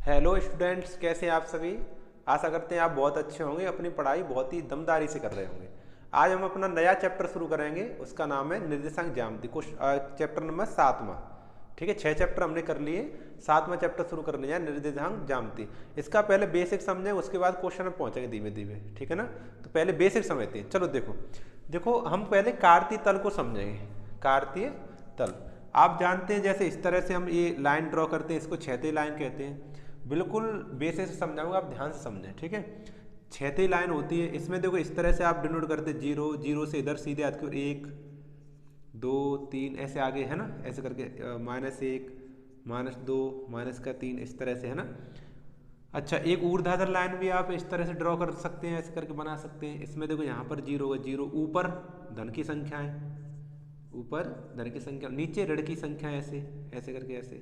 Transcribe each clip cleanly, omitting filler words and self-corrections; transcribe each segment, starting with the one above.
Hello students, कैसे हैं आप सभी। आशा करते हैं आप बहुत अच्छे होंगे, अपनी पढ़ाई बहुत ही दमदारी से कर रहे होंगे। आज हम अपना नया चैप्टर शुरू करेंगे, उसका नाम है निर्देशांक ज्यामिति। कुछ चैप्टर नंबर 7वां। ठीक है, 6 चैप्टर हमने कर लिए, 7वां चैप्टर शुरू कर लिया निर्देशांक ज्यामिति। इसका पहले बेसिक समझें, उसके बाद क्वेश्चन में पहुंचेंगे धीमे धीमे। ठीक है ना, तो पहले बेसिक समझते हैं। चलो देखो देखो हम पहले कार्तीय तल को समझेंगे। कार्तीय तल आप जानते हैं, जैसे इस तरह से हम ये लाइन ड्रॉ करते हैं, इसको क्षैतिज लाइन कहते हैं। बिल्कुल बेसिक से समझाऊंगा, आप ध्यान से समझें। ठीक है, क्षैतिज लाइन होती है, इसमें देखो इस तरह से आप डिनोट करते हैं, जीरो जीरो से इधर सीधे आते हो, 1 2 3 ऐसे आगे है ना, ऐसे करके -1 -2 -3 इस तरह से है ना। अच्छा, एक ऊर्ध्वाधर लाइन भी आप इस तरह से ड्रॉ कर सकते हैं, ऐसे करके बना सकते हैं। इसमें देखो यहाँ पर जीरो होगा, जीरो ऊपर धन की संख्या है, ऊपर धन की संख्या, नीचे ऋण की संख्या, ऐसे ऐसे करके ऐसे।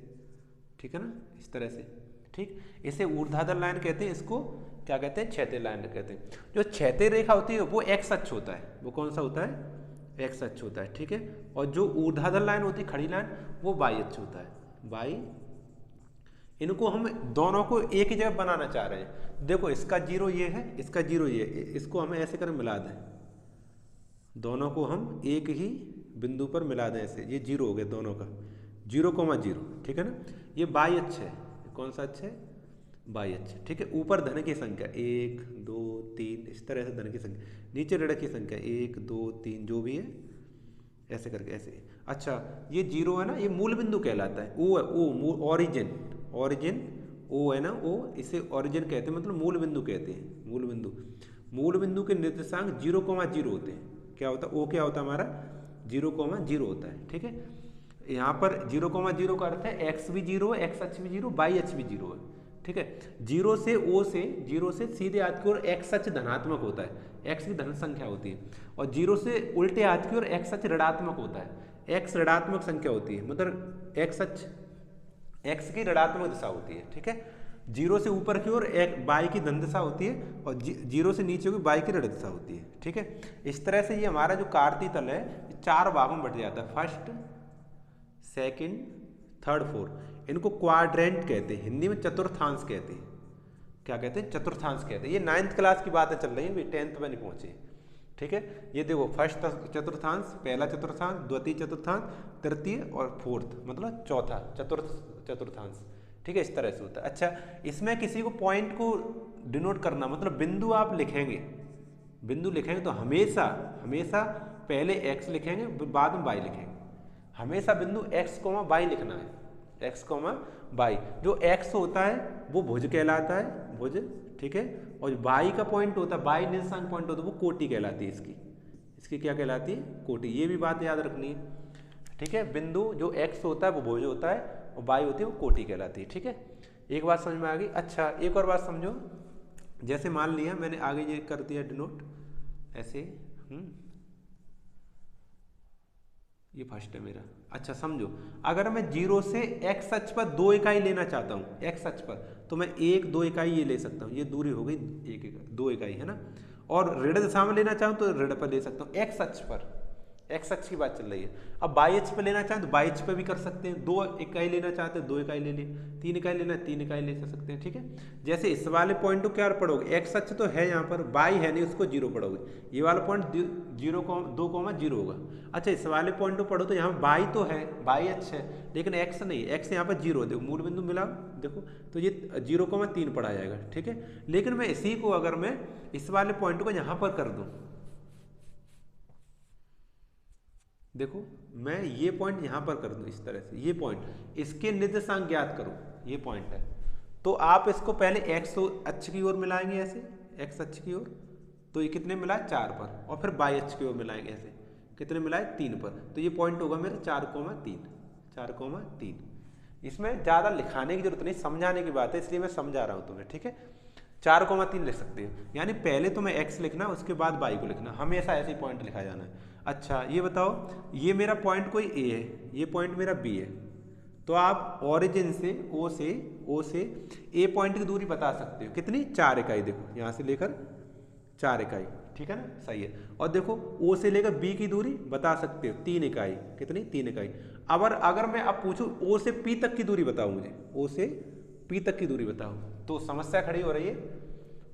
ठीक है ना, इस तरह से। ठीक, इसे ऊर्ध्वाधर लाइन कहते हैं, इसको क्या कहते हैं, क्षैतिज लाइन कहते हैं। जो क्षैतिज रेखा होती है वो एक्स अक्ष होता है। वो कौन सा होता है, एक्स अक्ष होता है। ठीक है, और जो ऊर्ध्वाधर लाइन होती है, खड़ी लाइन, वो वाई अक्ष होता है, वाई। इनको हम दोनों को एक ही जगह बनाना चाह रहे हैं। देखो इसका जीरो ये है, इसका जीरो ये है, इसको हमें ऐसे कर मिला दें, दोनों को हम एक ही बिंदु पर मिला दें ऐसे। ये जीरो हो गया दोनों का, 0,0। ठीक है ना, ये वाई अक्ष है। कौन सा अक्ष है, वाई अक्ष। ठीक है, ऊपर धन की संख्या 1 2 3 इस तरह से धन की संख्या, नीचे ऋण की संख्या 1 2 3 जो भी है, ऐसे करके ऐसे। अच्छा, ये जीरो है ना, ये मूल बिंदु कहलाता है। ओ है, ओ ओरिजिन, ओरिजिन ओ है ना, ओ इसे ओरिजिन कहते हैं, मतलब मूल बिंदु कहते हैं। मूल बिंदु, मूल बिंदु के निर्देशांक 0,0 होते हैं। क्या होता है, ओ क्या होता है हमारा, 0,0 होता है। ठीक है, यहाँ पर 0,0 का अर्थ है एक्स भी जीरो है, एक्स अक्ष भी जीरो, वाई अक्ष भी जीरो है। ठीक है, जीरो से ओ से, जीरो से सीधे हाथ की ओर एक्स अक्ष धनात्मक होता है, एक्स की धन संख्या होती है। और जीरो से उल्टे हाथ की ओर एक्स अक्ष ऋणात्मक होता है, एक्स ऋणात्मक संख्या होती है, मतलब एक्स अक्ष एक्स की ऋणात्मक दिशा होती है। ठीक है, जीरो से ऊपर की ओर एक वाई की धन दिशा होती है, और जीरो से नीचे की वाई की ऋण दिशा होती है। ठीक है, इस तरह से ये हमारा जो कार्तीय तल है 4 भागों में बट जाता है, फर्स्ट सेकंड थर्ड फोर्थ। इनको क्वाड्रेंट कहते हैं, हिंदी में चतुर्थांश कहते हैं। क्या कहते हैं, चतुर्थांश कहते हैं। ये 9th क्लास की बातें चल रही है, अभी 10th में नहीं पहुंचे। ठीक है, ये देखो फर्स्ट चतुर्थांश, पहला चतुर्थांश, द्वितीय चतुर्थांश, तृतीय और फोर्थ, मतलब चौथा चतुर्थांश। ठीक है, इस तरह से होता है। अच्छा, इसमें किसी को पॉइंट को डिनोट करना, मतलब बिंदु आप लिखेंगे, बिंदु लिखेंगे तो हमेशा हमेशा पहले एक्स लिखेंगे, बाद में वाई लिखेंगे। हमेशा बिंदु एक्स कोमा वाई लिखना है, एक्स कोमा वाई। जो एक्स होता है वो भुज कहलाता है, भुज। ठीक है, और वाई का पॉइंट होता है, वाई निर्देशांक पॉइंट होता है, वो कोटि कहलाती है इसकी। इसकी क्या कहलाती है, कोटि। ये भी बात याद रखनी है। ठीक है, बिंदु जो एक्स होता है वो भुज होता है, और वाई होती है वो कोटि कहलाती है। ठीक है, एक बात समझ में आ गई। अच्छा, एक और बात समझो, जैसे मान लिया मैंने आगे ये कर दिया डिनोट ऐसे, ये फर्स्ट है मेरा। अच्छा समझो, अगर मैं जीरो से एक्स अक्ष पर 2 इकाई लेना चाहता हूँ, एक्स अक्ष पर, तो मैं 1 2 इकाई ये ले सकता हूँ, ये दूरी हो गई 2 इकाई है ना। और ऋण दिशा में लेना चाहूँ तो ऋण पर ले सकता हूँ, एक्स अक्ष पर, एक्स अक्ष की बात चल रही है। अब वाई अक्ष पे लेना चाहें तो वाई अक्ष पे भी कर सकते हैं, 2 इकाई लेना चाहते हैं 2 इकाई ले लिए, 3 इकाई लेना है 3 इकाई ले सकते हैं। ठीक है, जैसे इस वाले पॉइंट को क्या पढ़ोगे, एक्स अक्ष तो है यहाँ पर, वाई है नहीं, उसको 0 पढ़ोगे। ये वाला पॉइंट 2,0 होगा। अच्छा, इस वाले पॉइंट को पढ़ो तो यहाँ वाई तो है, वाई अक्ष है, लेकिन एक्स नहीं, एक्स यहाँ पर 0। देखो मूल बिंदु मिला, देखो तो ये 0,3 पढ़ा जाएगा। ठीक है, लेकिन मैं इसी को अगर मैं इस वाले पॉइंट को यहाँ पर कर दूँ, देखो मैं ये पॉइंट यहां पर कर दूं इस तरह से, ये पॉइंट, इसके निर्देशांक ज्ञात करो, ये पॉइंट है, तो आप इसको पहले एक्स अक्ष की ओर मिलाएंगे ऐसे, एक्स अक्ष की ओर, तो ये कितने मिलाए 4 पर, और फिर वाई अक्ष की ओर मिलाएंगे ऐसे, कितने मिलाए 3 पर, तो ये पॉइंट होगा मेरा 4,3, 4,3। इसमें ज़्यादा लिखाने की जरूरत नहीं, समझाने की बात है, इसलिए मैं समझा रहा हूँ तुम्हें। ठीक है, 4,3 लिख सकते हो, यानी पहले तुम्हें एक्स लिखना, उसके बाद वाई को लिखना, हमेशा ऐसे ही पॉइंट लिखा जाना है। अच्छा, ये बताओ, ये मेरा पॉइंट कोई ए है, ये पॉइंट मेरा बी है, तो आप ओरिजिन से ओ से ए पॉइंट की दूरी बता सकते हो, कितनी, 4 इकाई। देखो यहाँ से लेकर 4 इकाई। ठीक है ना, सही है। और देखो ओ से लेकर बी की दूरी बता सकते हो 3 इकाई, कितनी, 3 इकाई। अगर मैं अब पूछूं ओ से पी तक की दूरी बताओ मुझे, ओ से पी तक की दूरी बताओ। तो समस्या खड़ी हो रही है,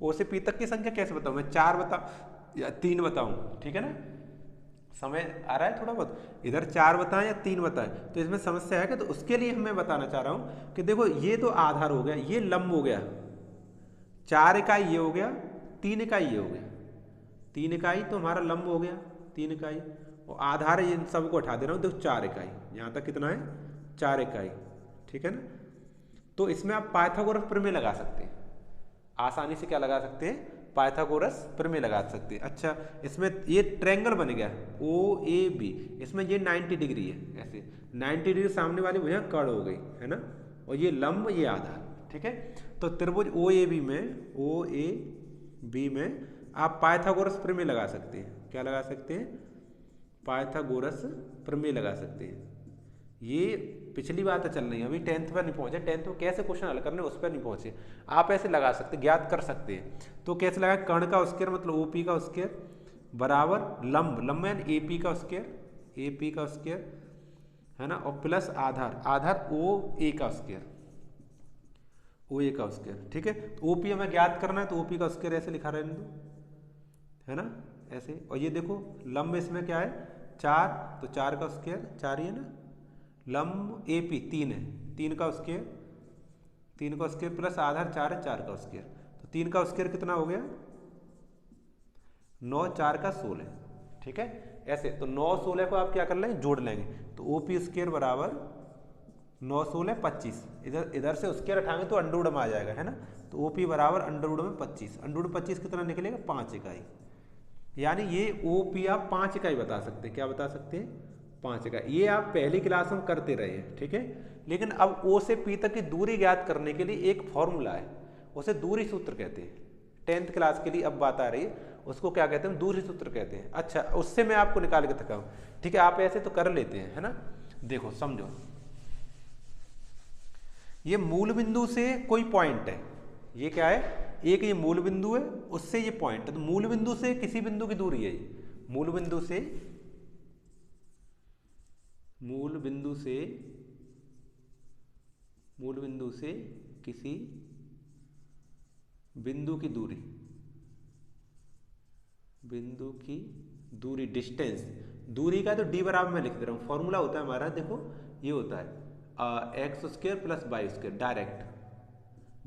ओ से पी तक की संख्या कैसे बताऊँ मैं, 4 बताऊँ या 3 बताऊँ, ठीक है ना, समय आ रहा है थोड़ा बहुत, इधर 4 बताएं या 3 बताएं, तो इसमें समस्या है कि, तो उसके लिए मैं बताना चाह रहा हूँ कि देखो ये तो आधार हो गया, ये लंब हो गया, 4 इकाई ये हो गया, 3 इकाई ये हो गया, 3 इकाई तो हमारा लंब हो गया 3 इकाई, और आधार इन सबको हटा दे रहा हूँ, देखो 4 इकाई, यहाँ तक कितना है 4 इकाई, ठीक है ना। तो इसमें आप पाइथागोरस प्रमेय लगा सकते हैं, आसानी से क्या लगा सकते हैं, पाइथागोरस प्रमेय लगा सकते हैं। अच्छा इसमें ये ट्रायंगल बन गया ओ ए बी, इसमें ये 90 डिग्री है, ऐसे 90 डिग्री सामने वाली भुजा कड़ हो गई है ना, और ये लंब ये आधार, ठीक है। तो त्रिभुज ओ ए बी में आप पाइथागोरस प्रमेय लगा सकते हैं, क्या लगा सकते हैं, पाइथागोरस प्रमेय लगा सकते हैं। ये पिछली बात चल रही है, अभी 10th पर नहीं पहुंचे, 10th में कैसे क्वेश्चन हल करने उस पर नहीं पहुंचे, आप ऐसे लगा सकते, ज्ञात कर सकते हैं। तो कैसे लगा, कर्ण का स्क्वायर मतलब ओपी का स्क्वायर बराबर लंब यानी एपी का स्क्वायर है ना, और प्लस आधार ओ ए का स्क्वायर, ठीक है। तो ओपी हमें ज्ञात करना है, तो ओपी का स्क्वायर ऐसे लिखा रहने दो, है ना ऐसे, और ये देखो लंब इसमें क्या है 4, तो 4 का स्क्वायर 4 ही है ना, लंब एपी 3 है, 3 का स्क्वायर प्लस आधार 4 है, 4 का स्क्वायर, तो 3 का स्क्वायर कितना हो गया 9, 4 का 16, ठीक है ऐसे। तो 9 16 को आप क्या कर लेंगे, जोड़ लेंगे, तो ओपी स्क्वायर बराबर 9 16 25, इधर से स्क्वायर उठाएंगे तो अंडर रूट में आ जाएगा, है ना। तो ओपी बराबर अंडर रूट में 25, अंडर रूट 25 कितना निकलेगा 5 इकाई, यानी ये ओपी आप 5 इकाई बता सकते हैं, क्या बता सकते हैं 5 इकाई। ये आप पहली क्लास में करते रहे हैं, ठीक है। लेकिन अब ओ से पी तक की दूरी ज्ञात करने के लिए एक फॉर्मूला है, उसे दूरी सूत्र कहते हैं। 10th क्लास के लिए अब बात आ रही है, उसको क्या कहते हैं, दूरी सूत्र कहते हैं। अच्छा उससे मैं आपको निकाल के दिखाऊं, ठीक है, आप ऐसे तो कर लेते हैं, है ना। देखो समझो, ये मूल बिंदु से कोई पॉइंट है, ये क्या है, एक ये मूल बिंदु है, उससे ये पॉइंट है, तो मूल बिंदु से किसी बिंदु की दूरी है, मूल बिंदु से किसी बिंदु की दूरी, डिस्टेंस, दूरी का तो डी बराबर मैं लिख दे रहा हूं, फॉर्मूला होता है हमारा, देखो ये होता है X square plus Y square, direct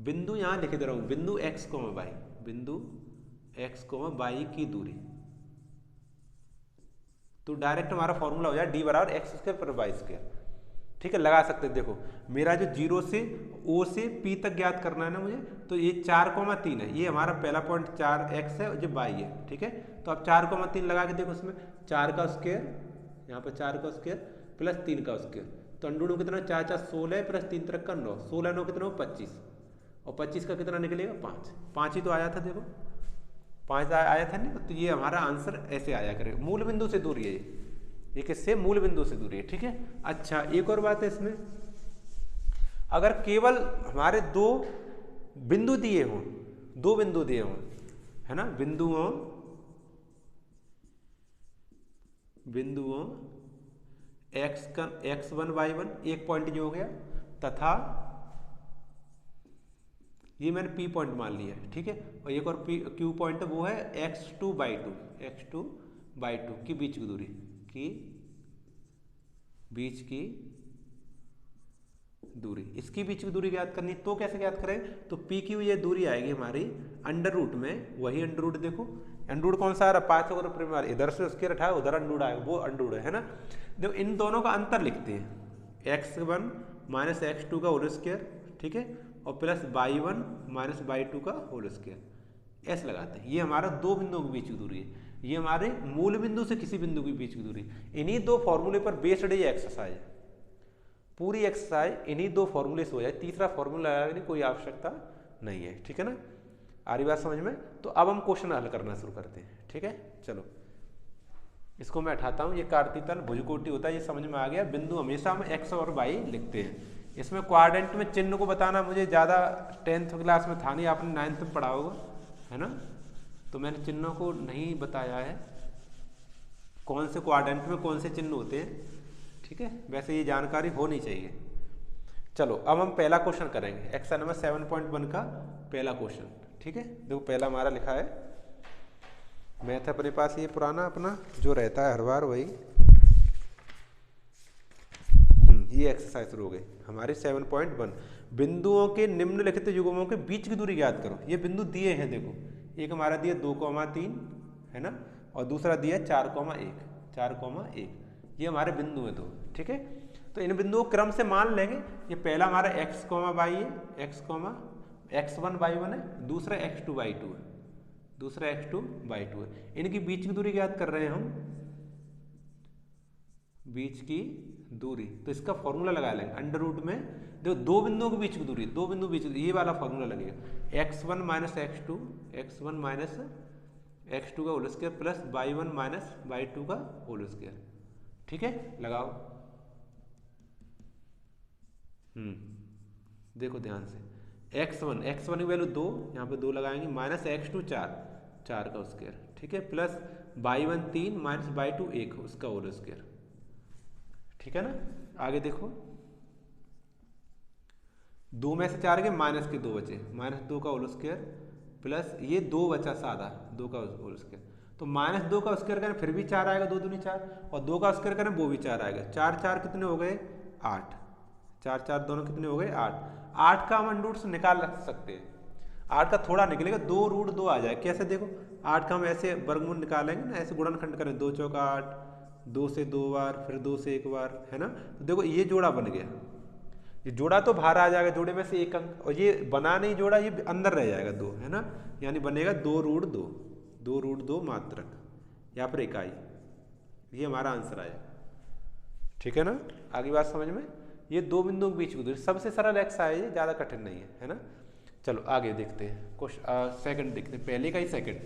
बिंदु यहां लिख दे रहा हूं, बिंदु एक्स वाई की दूरी, तो डायरेक्ट हमारा फॉर्मूला हो जाए डी बराबर X square plus Y square, ठीक है, लगा सकते हैं। देखो मेरा जो 0 से ओ से पी तक ज्ञात करना है ना मुझे, तो ये 4,3 है, ये हमारा पहला पॉइंट 4x है और ये y है, ठीक है। तो अब 4,3 लगा के देखो, इसमें 4 का स्क्वायर, यहाँ पर 4 का स्क्वायर प्लस 3 का स्क्वायर, तो अंडर रूट कितना 4 4 16 प्लस 3 3 का 9, 16 9 कितना हो 25, और 25 का कितना निकलेगा 5 ही तो आया था, देखो 5 आया था नहीं, तो ये हमारा आंसर ऐसे आया करेगा, मूल बिंदु से दूरी है ये किससे, मूल बिंदु से दूरी है, ठीक है। अच्छा एक और बात है इसमें, अगर केवल हमारे दो बिंदु दिए हों, है ना, बिंदुओं x1 y1 एक पॉइंट जो हो गया, तथा ये मैंने P पॉइंट मान लिया है, ठीक है, और एक और Q पॉइंट है, वो है x2 by 2 की बीच की दूरी, इसकी बीच की दूरी ज्ञात करनी, तो कैसे ज्ञात करें, तो पी की ये दूरी आएगी हमारी अंडर रूट में, वही अंडर रूट, देखो अंडर रूट कौन सा आ रहा है, पाइथागोरस प्रमेय, इधर से उसके रखा है, उधर अंडर रूट आएगा, वो अंडर रूट है ना। देखो इन दोनों का अंतर लिखते हैं, x1 माइनस x2 का होल स्क्वायर, ठीक है, और प्लस y1 माइनस y2 का होल स्क्वायर, ऐसे लगाते हैं। ये हमारा दो बिंदुओं के बीच की दूरी है, ये हमारे मूल बिंदु से किसी बिंदु के बीच की दूरी, इन्हीं दो फॉर्मूले पर बेस्ड ये एक्सरसाइज है, पूरी एक्सरसाइज इन्हीं दो फॉर्मूले से हो जाए, तीसरा फॉर्मूला लगाने की कोई आवश्यकता नहीं है, ठीक है ना। आ रही बात समझ में। तो अब हम क्वेश्चन हल करना शुरू करते हैं, ठीक है। चलो इसको मैं हटाता हूँ, ये कार्तीतल भुजकोटि होता है, ये समझ में आ गया। बिंदु हमेशा हम एक्स और वाई लिखते हैं। इसमें क्वाड्रेंट में चिन्ह को बताना मुझे ज़्यादा 10th क्लास में था नहीं, आपने 9th में पढ़ा होगा, है ना, तो मैंने चिन्हों को नहीं बताया है, कौन से क्वाड्रेंट में कौन से चिन्ह होते हैं, ठीक है, वैसे ये जानकारी होनी चाहिए। चलो अब हम पहला क्वेश्चन करेंगे, एक्सरसाइज नंबर 7.1 का पहला क्वेश्चन। ठीक है, देखो पहला हमारा लिखा है, मैथ अपने पास ये पुराना अपना जो रहता है हर बार वही। ये एक्सरसाइज शुरू हो गई हमारी 7.1। बिंदुओं के निम्नलिखित युग्मों के बीच की दूरी ज्ञात करो। ये बिंदु दिए हैं, देखो एक हमारा दिया 2,3 है ना, और दूसरा दिया 4,1 4,1। ये हमारे बिंदु हैं दो। ठीक है, तो इन बिंदुओं को क्रम से मान लेंगे। ये पहला हमारा x, y है, x1 y1 है, दूसरा x2 y2 है, दूसरा x2 y2 है। इनकी बीच की दूरी ज्ञात कर रहे हैं हम, बीच की दूरी। तो इसका फॉर्मूला लगा लेंगे अंडर रूट में। देखो दो बिंदुओं के बीच की दूरी, दो बिंदु बीच, ये वाला फॉर्मूला लगेगा, x1 माइनस x2 का whole square plus y1 minus y2 का होल स्क्वायर। ठीक है, लगाओ। देखो ध्यान से, x1 की वैल्यू 2, यहाँ पे 2 लगाएंगे, माइनस x2 4 का स्क्वायर। ठीक है, प्लस y1 3 माइनस y2 1 उसका होल स्क्वायर। ठीक है ना, आगे देखो 2 में से 4 के माइनस के 2 बचे, -2 का होल स्क्वायर प्लस ये 2 बचा सादा, 2 का होल स्क्वायर। तो -2 का स्क्वायर करें फिर भी 4 आएगा, 2 दूनी 4, और 2 का स्क्वायर करें वो भी 4 आएगा। 4 4 कितने हो गए 8, 4 4 दोनों कितने हो गए 8। 8 का हम अंडर रूट से निकाल सकते हैं, 8 का थोड़ा निकलेगा, 2 रूट 2 आ जाए। कैसे देखो 8 का हम ऐसे वर्गमूल निकालेंगे ना, ऐसे गुणनखंड करें, 2 चौका 8, 2 से 2 बार, फिर 2 से 1 बार, है ना। तो देखो ये जोड़ा बन गया, ये जोड़ा तो बाहर आ जाएगा, जोड़े में से एक अंक, और ये बना नहीं जोड़ा, ये अंदर रह जाएगा 2, है ना, यानी बनेगा 2 रूट 2, 2 रूट 2 मात्रक या फिर इकाई। ये हमारा आंसर आया। ठीक है ना, आगे बात समझ में। ये दो बिंदुओं के बीच की दूरी सबसे सरल एक्स है, ये ज़्यादा कठिन नहीं है ना। चलो आगे देखते हैं, क्वेश्चन सेकंड देखते हैं, पहले का ही सेकंड।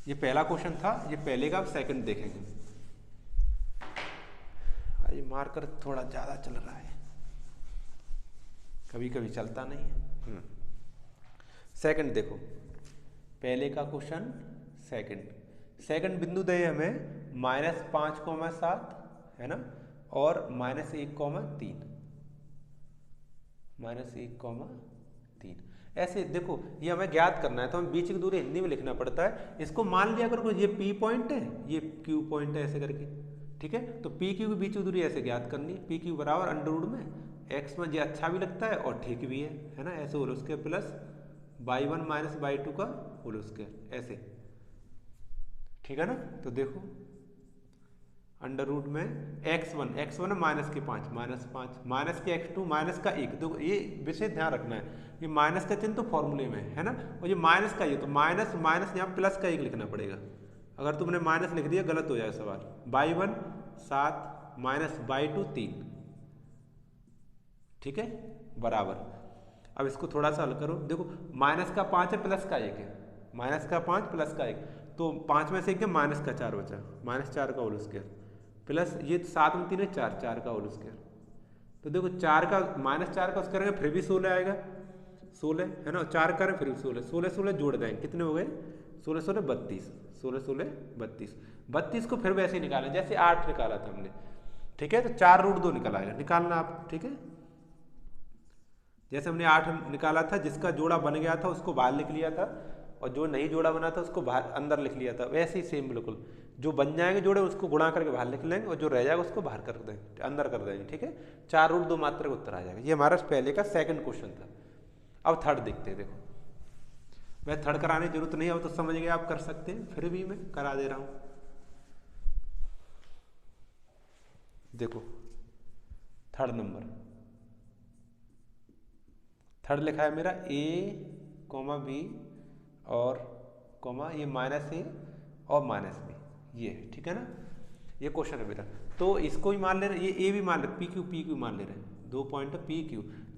ये पहला क्वेश्चन था, ये पहले का, अब सेकंड देखेंगे। ये मार्कर थोड़ा ज़्यादा चल रहा है, कभी कभी चलता नहीं है। सेकंड देखो, पहले का क्वेश्चन सेकंड बिंदु दे हमें -5,7 है ना, और -1,3 ऐसे देखो, ये हमें ज्ञात करना है, तो हमें बीच की दूरी हिंदी में लिखना पड़ता है। इसको मान लिया करो ये P पॉइंट है, ये Q पॉइंट है, ऐसे करके। ठीक है, तो PQ की बीच की दूरी ऐसे ज्ञात करनी, PQ बराबर अंडर रूट में x में, ये अच्छा भी लगता है और ठीक भी है ना, ऐसे whole square plus y1 minus y2 का होल स्क्वायर, ऐसे। ठीक है ना, तो देखो अंडर रूट में x1 माइनस के 5, -5 माइनस के x2 माइनस का 1। देखो ये विशेष ध्यान रखना है, ये माइनस का चिन्ह तो फॉर्मूले में है ना, और ये माइनस का, ये तो माइनस यहाँ प्लस का 1 लिखना पड़ेगा। अगर तुमने माइनस लिख दिया गलत हो जाए सवाल। y1 7 minus y2 3। ठीक है, बराबर। अब इसको थोड़ा सा हल करो, देखो माइनस का 5 है, प्लस का 1 है, माइनस का 5 प्लस का 1, तो 5 में से 1 है, माइनस का 4 बचा, -4 का होल स्क्वायर प्लस ये 7 में 3 है 4 का होल स्क्वायर। तो देखो 4 का -4 का स्क्वायर करेंगे फिर भी 16 आएगा, 16 है ना, 4 करें फिर भी 16 जोड़ देंगे, कितने हो गए 16 32, 32 को फिर वैसे ही निकालें जैसे 8 निकाला था हमने। ठीक है, तो 4 रूट 2 निकल आएगा, निकालना आप। ठीक है, जैसे हमने 8 निकाला था, जिसका जोड़ा बन गया था उसको बाहर लिख लिया था, और जो नहीं जोड़ा बना था उसको बाहर अंदर लिख लिया था, वैसे ही सेम बिल्कुल। जो बन जाएंगे जोड़े उसको गुणा करके बाहर लिख लेंगे, और जो रह जाएगा उसको बाहर कर देंगे, अंदर कर देंगे। ठीक है, 4 रूट 2 मात्रक उत्तर आ जाएगा। ये हमारा पहले का सेकंड क्वेश्चन था। अब थर्ड देखते हैं। देखो मैं थर्ड कराने की जरूरत नहीं है, अब तो समझ गए आप, कर सकते हैं, फिर भी मैं करा दे रहा हूं। देखो थर्ड नंबर, थर्ड लिखा है मेरा A, B और ये -A और -B, ये है। ठीक है ना, ये क्वेश्चन है मेरा। तो इसको भी मान ले रहे, ये A भी मान ले, PQ मान ले रहे हैं, 2 पॉइंट PQ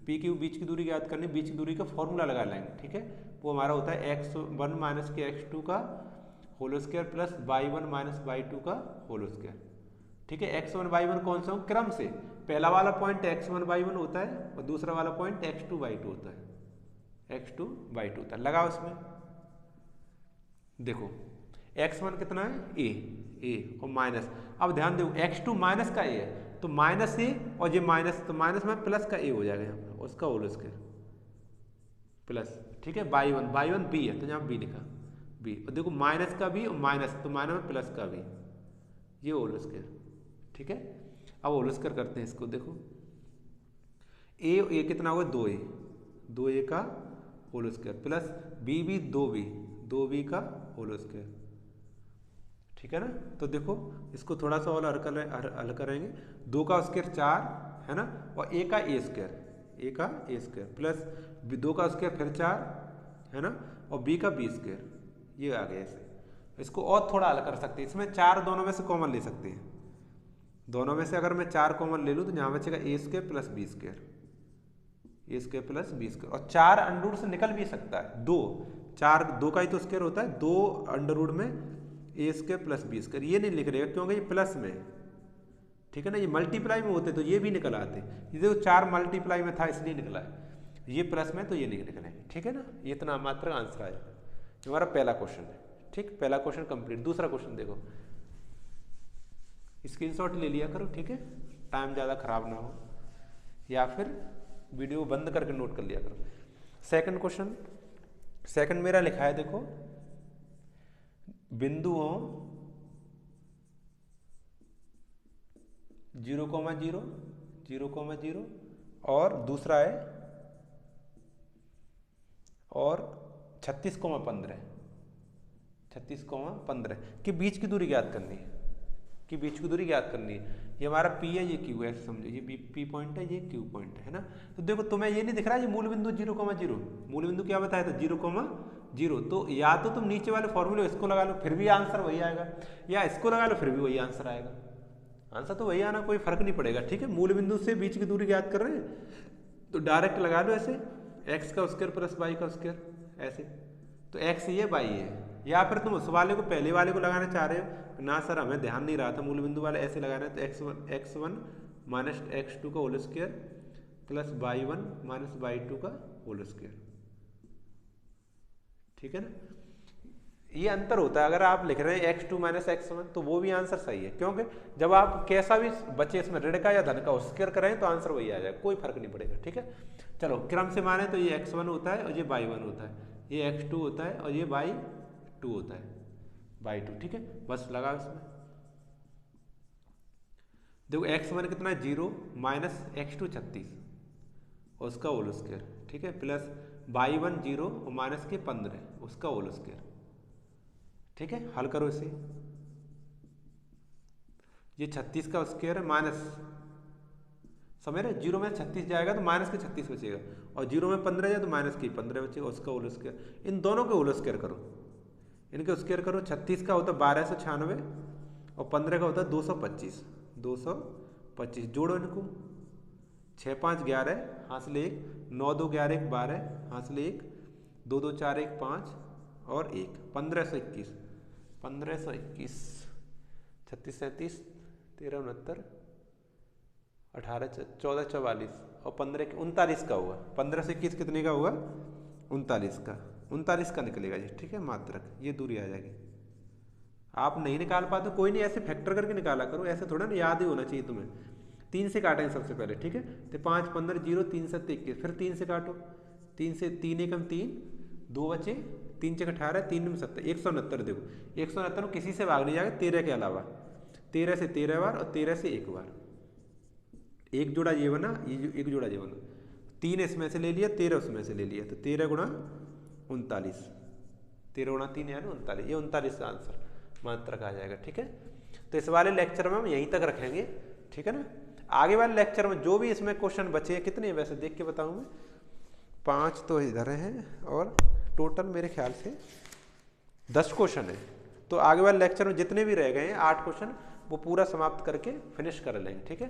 बीच की दूरी ज्ञात करनी, बीच की दूरी का फॉर्मूला लगा लेंगे। ठीक है, वो हमारा होता है x1 माइनस के x2 का whole square plus y1 minus y2 का होल स्क्वायर। ठीक है, x1 y1 कौन सा हो, क्रम से पहला वाला पॉइंट x1 y1 होता है और दूसरा वाला पॉइंट x2 y2 होता है, लगाओ इसमें। देखो x1 कितना है A और माइनस, अब ध्यान दो x2 माइनस का A है, तो तो माइनस ए और ये माइनस, तो माइनस में प्लस का ए हो जाएगा यहाँ पर, उसका होल स्क्वायर प्लस, ठीक है। बाई वन बी है तो यहाँ बी लिखा बी, और देखो माइनस का बी और माइनस, तो माइनस में प्लस का बी, ये होल स्क्वायर, ठीक है। अब होल स्क्वायर करते हैं इसको, देखो ए कितना होगा 2a, 2a का whole square plus B 2b का होल स्क्वायर, ठीक है ना। तो देखो इसको थोड़ा सा और हल करेंगे, 2 का स्क्वायर 4 है ना, और a का a स्क्वायर प्लस 2 का स्क्वायर फिर 4 है ना, और b का b स्क्वायर, ये आ गया ऐसे। इसको और थोड़ा हल कर सकते हैं, इसमें 4 दोनों में से कॉमन ले सकते हैं, दोनों में से अगर मैं 4 कॉमन ले लूँ तो यहाँ बचेगा a square plus b square, A square plus B square, और 4 अंडर रूट से निकल भी सकता है, 2 का ही तो स्क्वायर होता है, 2 अंडर रूट में ए स्क्वायर प्लस बी स्क्वायर, ये नहीं लिख रहेगा क्योंकि ये प्लस में, ठीक है ना। ये मल्टीप्लाई में होते तो ये भी निकल आते, ये देखो 4 मल्टीप्लाई में था इसलिए निकला है, ये प्लस में तो ये नहीं निकले, ठीक है ना। ये इतना मात्र आंसर आया, हमारा पहला क्वेश्चन है, ठीक। पहला क्वेश्चन कंप्लीट। दूसरा क्वेश्चन देखो, स्क्रीनशॉट ले लिया करो, ठीक है, टाइम ज़्यादा खराब ना हो, या फिर वीडियो बंद करके नोट कर लिया करो। सेकंड क्वेश्चन, सेकंड मेरा लिखा है, देखो बिंदुओं 0,0 0,0 और दूसरा है और 36,15 के बीच की दूरी ज्ञात करनी है, ये हमारा P है, ये Q है, समझो ये P पॉइंट है, ये Q पॉइंट है ना। तो देखो तुम्हें ये नहीं दिख रहा है, ये मूल बिंदु 0,0, मूल बिंदु क्या बताया था 0,0, तो या तो तुम नीचे वाले फॉर्मूले इसको लगा लो फिर भी आंसर वही आएगा, या इसको लगा लो फिर भी वही आंसर आएगा, आंसर तो वही आना, कोई फर्क नहीं पड़ेगा, ठीक है। मूल बिंदु से बीच की दूरी ज्ञात कर रहे हैं तो डायरेक्ट लगा लो ऐसे, x का स्क्वायर प्लस y का स्क्वायर ऐसे, तो x ये y है, या फिर तुम उस वाले को पहले वाले को लगाना चाह रहे हो ना, सर हमें ध्यान नहीं रहा था मूल बिंदु वाले ऐसे लगाना है, तो x1 माइनस x2 का whole square plus y1 minus y2 का होल स्क्वायर, ठीक है ना। ये अंतर होता है, अगर आप लिख रहे हैं x2 माइनस x1 तो वो भी आंसर सही है, क्योंकि जब आप कैसा भी बचे इसमें ऋण का या धन का स्क्वायर करें तो आंसर वही आ जाएगा, कोई फर्क नहीं पड़ेगा, ठीक है। चलो क्रम से माने तो ये x1 होता है और ये y1 होता है, ये x2 होता है और ये y2 होता है, y2, ठीक है। बस लगा इसमें, देखो x1 कितना है 0 माइनस x2 36 और उसका होल स्क्वायर, ठीक है, प्लस y1 0 और माइनस के 15 उसका होल स्क्वायर, ठीक है। हल करो इसे, ये 36 का स्क्वायर है माइनस, समझ रहे, 0 में 36 जाएगा तो माइनस के 36 बचेगा, और 0 में 15 जाए तो माइनस के 15 बचेगा, उसका होल स्क्वायर। इन दोनों के होल स्क्वायर करो, इनके स्क्वायर करो, 36 का होता है 1296 और 15 का होता है 225, 225 जोड़ो इनको, 6 5 11 हासिल 1, 9 2 11 1 12 हासिल 1, 2 2 4 1 5 और 1, 1521, 36 37 13 69 18 14 44 और 15 39 का हुआ, 15 से 21 कितने का हुआ 39 का निकलेगा जी, ठीक है। मात्रक ये दूरी आ जाएगी, आप नहीं निकाल पाते कोई नहीं, ऐसे फैक्टर करके निकाला करो, ऐसे थोड़ा ना याद ही होना चाहिए तुम्हें। 3 से काटेंगे सबसे पहले, ठीक है, तो 5 15 0 3 7 21, फिर 3 से काटो, 3 से 3 एकम 3 2 बचे, 3 6 18 3 में 70 169, देखो 169 किसी से भाग नहीं जाएगा 13 के अलावा, 13 से 13 बार और 13 से 1 बार, एक जोड़ा ये बना, ये एक जोड़ा ये बना, 3 इसमें से ले लिया 13 उसमें से ले लिया, तो 13 गुणा 39, 13 गुणा 3 यानी 39, ये 39 का आंसर मात्रक आ जाएगा, ठीक है। तो इस वाले लेक्चर में हम यहीं तक रखेंगे, ठीक है ना। आगे वाले लेक्चर में जो भी इसमें क्वेश्चन बचे हैं, कितने वैसे देख के बताऊँ मैं, 5 तो इधर हैं और टोटल मेरे ख्याल से 10 क्वेश्चन है, तो आगे वाले लेक्चर में जितने भी रह गए हैं 8 क्वेश्चन वो पूरा समाप्त करके फिनिश कर लेंगे, ठीक है।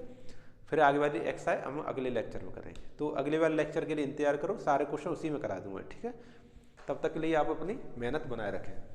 फिर आगे वाली एक्सरसाइज हम अगले लेक्चर में करेंगे, तो अगले वाले लेक्चर के लिए इंतजार करो, सारे क्वेश्चन उसी में करा दूंगा, ठीक है। तब तक के लिए आप अपनी मेहनत बनाए रखें।